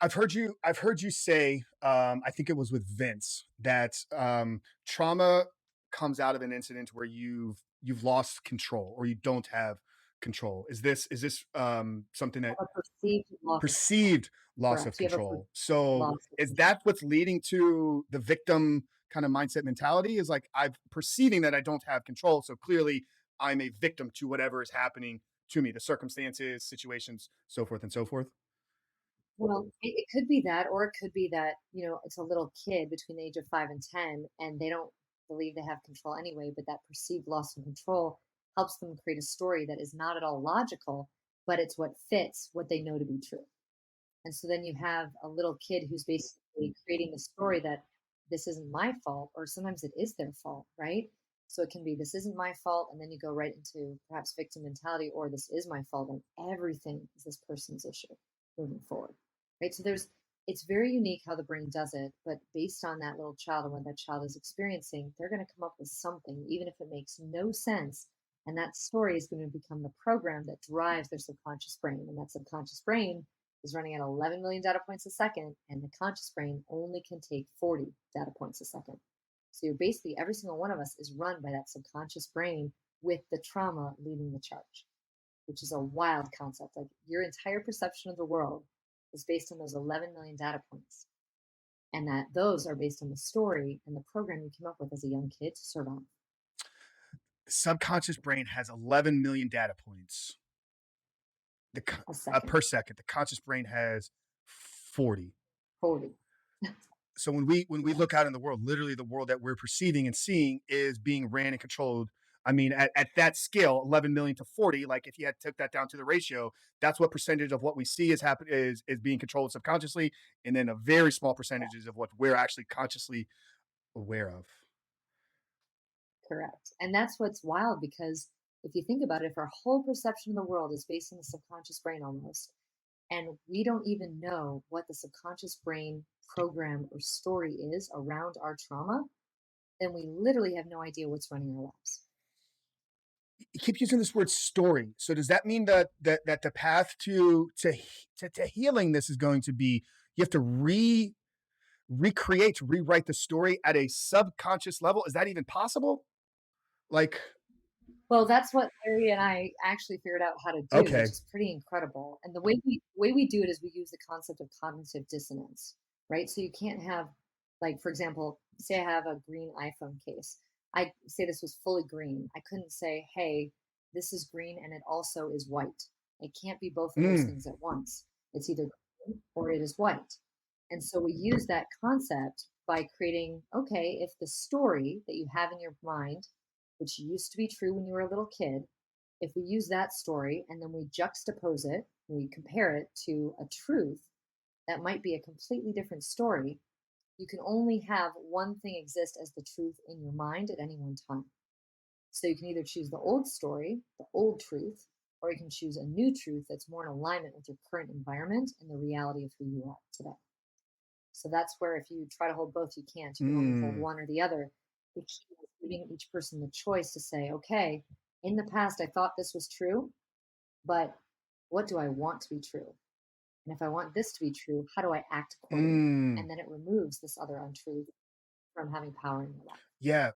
I've heard you say, I think it was with Vince, that trauma comes out of an incident where you've lost control or you don't have control. Is this something that A perceived loss of control. perceived loss of Correct. You have a control? So loss of is control. that what's leading to the victim kind of mindset mentality? Is like I'm perceiving that I don't have control, so clearly I'm a victim to whatever is happening to me, the circumstances, situations, so forth and so forth. Well, it could be that, or it could be that, it's a little kid between the age of 5 and 10, and they don't believe they have control anyway, but that perceived loss of control helps them create a story that is not at all logical, but it's what fits what they know to be true. And so then you have a little kid who's basically creating the story that this isn't my fault, or sometimes it is their fault, right? So it can be this isn't my fault, and then you go right into perhaps victim mentality, or this is my fault, and everything is this person's issue moving forward, right? So it's very unique how the brain does it, but based on that little child and what that child is experiencing, they're going to come up with something, even if it makes no sense. And that story is going to become the program that drives their subconscious brain. And that subconscious brain is running at 11 million data points a second, and the conscious brain only can take 40 data points a second. So you're basically, every single one of us is run by that subconscious brain with the trauma leading the charge, which is a wild concept. Like your entire perception of the world is based on those 11 million data points. And that those are based on the story and the program you came up with as a young kid to survive. The subconscious brain has 11 million data points A second, per second. The conscious brain has 40. 40. So when we Yeah. look out in the world, literally the world that we're perceiving and seeing is being ran and controlled. I mean, at that scale, 11 million to 40, like if you had took that down to the ratio, that's what percentage of what we see is being controlled subconsciously, and then a very small percentages of what we're actually consciously aware of. Correct. And that's what's wild because if you think about it, if our whole perception of the world is based on the subconscious brain almost, and we don't even know what the subconscious brain program or story is around our trauma, then we literally have no idea what's running our lives. You keep using this word story. So does that mean that the path to healing this is going to be you have to rewrite the story at a subconscious level? Is that even possible? Like, Well, that's what Larry and I actually figured out how to do, which okay. is pretty incredible. And the way we do it is we use the concept of cognitive dissonance, right? So you can't have, like, for example, say I have a green iPhone case. I say this was fully green. I couldn't say, hey, this is green and it also is white. It can't be both of those Mm, things at once. It's either green or it is white. And so we use that concept by creating, okay, if the story that you have in your mind, which used to be true when you were a little kid, if we use that story and then we juxtapose it, we compare it to a truth that might be a completely different story, you can only have one thing exist as the truth in your mind at any one time. So you can either choose the old story, the old truth, or you can choose a new truth that's more in alignment with your current environment and the reality of who you are today. So that's where if you try to hold both, you can't. You can only hold mm, one or the other. The key is giving each person the choice to say, okay, in the past, I thought this was true, but what do I want to be true? And if I want this to be true, how do I act accordingly? mm. And then it removes this other untruth from having power in your life. Yeah,